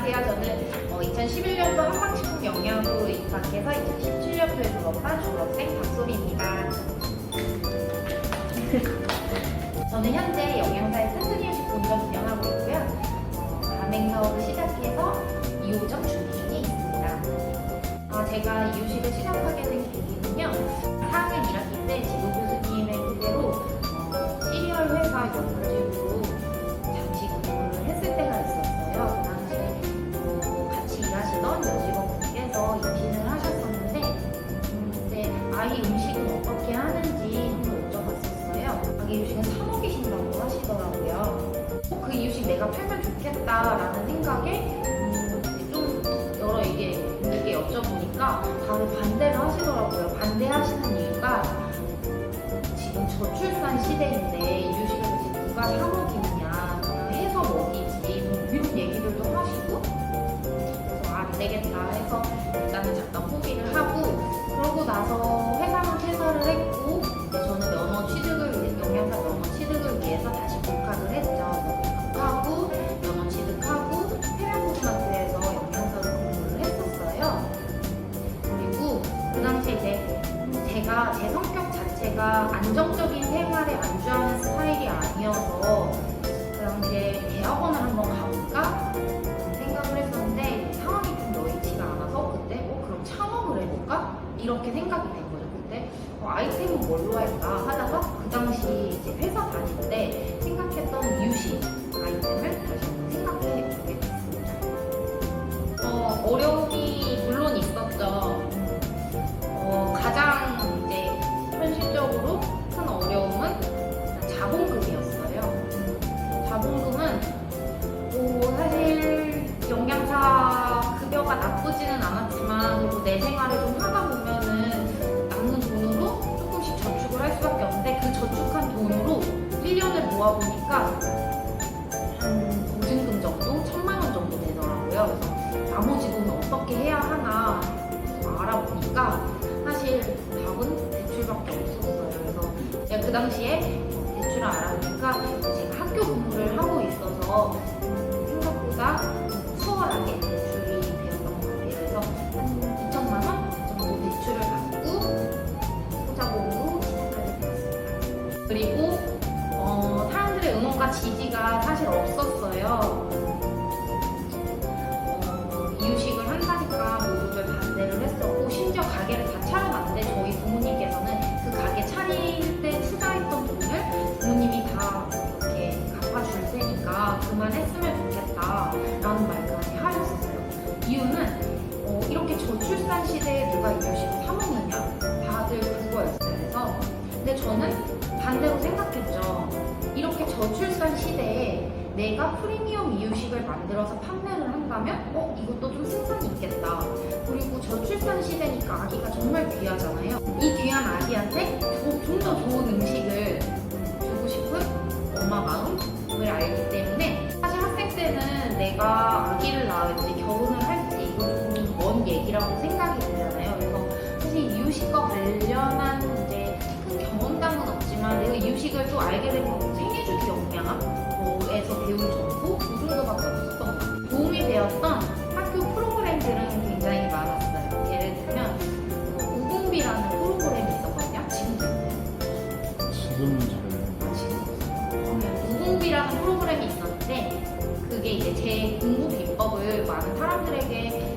안녕하세요. 저는 2011년도 한방식품 영양학부로 입학해서 2017년도에 졸업한 졸업생 박소리입니다. 저는 현재 영양사의 튼튼이유식 본점 운영하고 있고요. 가맹 사업을 시작해서 2호점 준비 중에 있습니다. 제가 이유식을 시작하게 된 계기는요. 4학년 1학기 때 지도 교수님의 그대로 시리얼 회사 연구직으로 잠시 근무를 했을 때가 있었어요. 그 당시에 같이 일하시던 여직원분께서 임신을 하셨었는데 그때 아이 음식은 어떻게 하는지 한번 여쭤봤었어요. 아기 음식은 사 먹이신다고 하시더라고요. 그 이유식 내가 팔면 좋겠다라는 생각에 좀 여러 분들께 여쭤보니까 다들 반대를 하시더라고요. 반대하시는 이유가 지금 저출산 시대인데 이유식을 이제 누가 사 먹이느냐, 그냥 해서 먹이지, 이런 얘기들도 하시고, 그래서 안 되겠다 해서 일단은 잠깐 포기를 하고, 그러고 나서 회사는 퇴사를 했고, 저는 면허 취득을 영양사 면허 취득을 위해서 다시 복학을 했죠. 복학하고 면허 취득하고 해명고등학교에서 영양사로 근무를 했었어요. 그리고 그 당시에 이제 제가 제 성격 자체가 안정적인 생활에 안주하는 스타일이 아니어서 그 당시에 대학원을 한번 가볼까 생각을 했었는데 상황이 좀 여의치가 않아서 그때 그럼 창업을 해볼까? 이렇게 생각이 된 거죠. 그때 아이템은 뭘로 할까 하다가 그 당시 이제 회사 다닐 때 생각했던 이유식 아이템을 다시 생각해 보게 됐습니다. 어려움이 물론 있었죠. 가장 이제 현실적으로 큰 어려움은 자본금이었어요. 자본금은 사실 영양사 급여가 나쁘지는 않았지만 그래도 내 생활을 좀 하다 보면은 남는 돈으로 조금씩 저축을 할 수밖에 없는데 그 저축한 돈으로 1년을 모아보니까 한 보증금 정도? 1,000만 원 정도 되더라고요. 그래서 나머지 돈을 어떻게 해야 하나 알아보니까 사실 답은 대출밖에 없었어요. 그래서 제가 그 당시에 대출을 알아보니까 제가 학교 근무를 하고 있어서 생각보다 수월하게 대출이 되었던 것 같아요. 그래서 한 2천만 원 정도 대출을 받고 소자본으로 시작하게 되었습니다. 그리고 사람들의 응원과 지지가 사실 없었어요. 이유식을 한다니까 모두들 반대를 했었고 심지어 가게를 다 차려놨는데 저희 부모님께서는 그 가게 차릴 때 투자했던 돈을 부모님이 다 이렇게 갚아줄 테니까 그만했으면 좋겠다라는 말까지 하셨었어요. 이유는 이렇게 저출산 시대에 누가 이유식을 사 먹느냐 다들 그거였어요. 그래서 근데 저는 반대로 생각했죠. 이렇게 저출산 시대에 내가 프리미엄 이유식을 만들어서 판매를 한다면 이것도 좀 승산이 있겠다. 그리고 저출산 시대니까 아기가 정말 귀하잖아요. 이 귀한 아기한테 좀 더 좋은 음식을 주고 싶은 엄마 마음을 알기 때문에 사실 학생 때는 내가 아기를 낳을지 결혼을 할지 이거 좀 먼 얘기라고 생각이 들잖아요. 그래서 사실 이유식과 관련한 이제 큰 경험담은 없지만 내가 이유식을 또 알게 되면 생애주기 영양에서 배운 정보 그 정도밖에 없었던 것 같아요. 도움이 되었던 학교 프로그램들은 굉장히 많았어요. 예를 들면 우공비라는 프로그램이 있었거든요. 지금은 잘 우공비라는 프로그램이 있었는데 그게 이제 제 공부 비법을 많은 사람들에게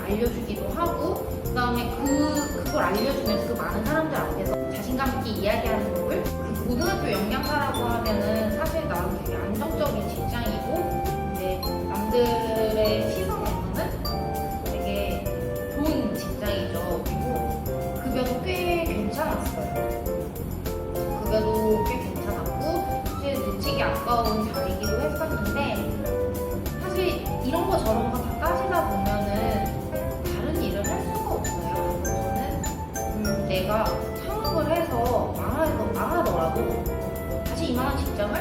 알려주기도 하고 그다음에 그걸 알려주면서 그 많은 사람들 앞에서 자신감 있게 이야기하는 법을 그 고등학교 영양사라고 하면은 사실 나는 되게 안정적인 직장이고 근데 남들의 시선에서는 되게 좋은 직장이죠. 그리고 급여도 꽤 괜찮았어요. 급여도 꽤 괜찮았고 사실 놓치기 아까운 자리이기도 했었는데 사실 이런 거 저런 거 다 따지다 보면은 다른 일을 할 수가 없어요. 저는 내가 창업을 해서 망하더라도 다시 이만한 직장을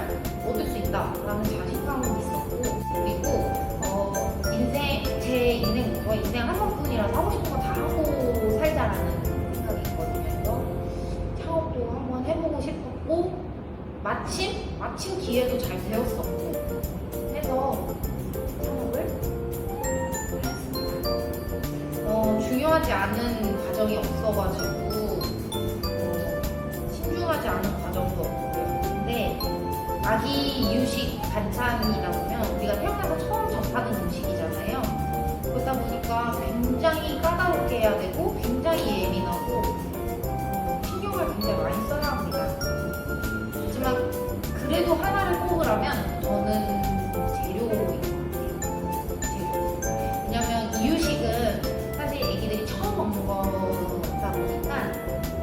얻을 수 있다라는 자신감은 있었고 그리고 제 인생 한 번뿐이라서 하고 싶은 거 다 하고 살자라는 생각이 있거든요. 그래서 창업도 한번 해보고 싶었고 마침 기회도 잘 되었었고 해서 창업을 신중하지 않은 과정이 없어가지고 신중하지 않은 과정도 없고요. 근데 아기 이유식 반찬이다 보면 우리가 태어나서 처음 접하는 음식이잖아요. 그러다 보니까 굉장히 까다롭게 해야 되고 굉장히 예민하고 신경을 굉장히 많이 써야 합니다. 하지만 그래도 하나를 꼽으라면 저는 재료인 것 같아요. 재료. 왜냐면 이유식은 사실 애기들이 처음 먹는 거다 보니까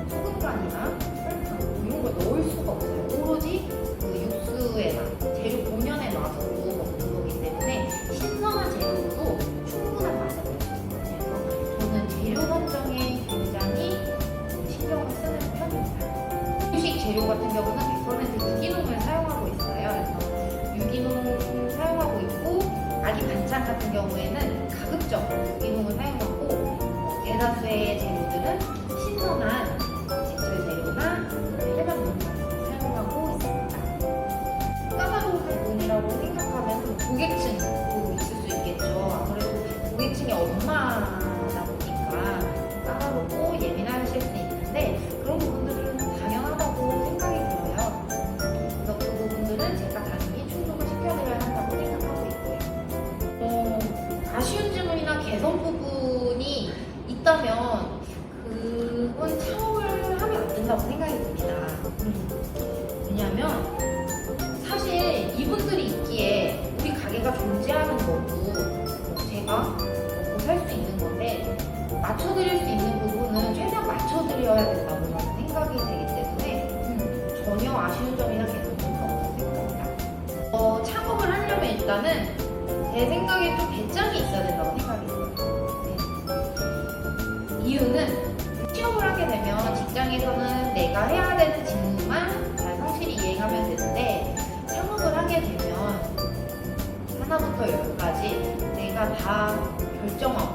소금간이나 설탕 이런 걸 넣을 수가 없어요. 오로지 그 육수에나 재료 본연의 맛으로 먹는 거기 때문에 신선한 재료로도 충분한 맛을 낼 수 있거든요. 그래서 저는 재료 선정에 굉장히 신경을 쓰는 편입니다. 이유식 재료 같은 경우는 100% 유기농을 사용하고 있어요. 그래서 유기농 사용하고 있고 아기 반찬 같은 경우에는 가급적 유기농을 사용하고 대다수의 재료들은 신선한 제철 재료나 해변 농산을 사용하고 있습니다. 까다로운 부분이라고 생각하면 고객층도 있을 수 있겠죠. 아무래도 고객층이 엄마다 보니까 까다롭고 예민하실 수 있는데 그런 부분들은 당연하다고 생각이 들어요. 그래서 그 부분들은 제가 당연히 충족을 시켜드려야 한다고 생각하고 있고요. 아쉬운 질문이나 개선 부분이 있다면 그건 창업을 하면 안 된다고 생각이 듭니다. 왜냐하면 사실 이분들이 있기에 우리 가게가 존재하는 거고 제가 먹고 살 수 있는 건데 맞춰드릴 수 있는 부분은 최대한 맞춰드려야 된다고 저는 생각이 되기 때문에 전혀 아쉬운 점이나 개선점은 없다고 생각합니다. 창업을 하려면 일단은 제 생각에 좀 배짱이 있어야 된다고 생각이 들어요. 이유는 취업을 하게 되면 직장에서는 내가 해야 되는 직무만 잘 성실히 이행하면 되는데 창업을 하게 되면 하나부터 열까지 내가 다 결정하고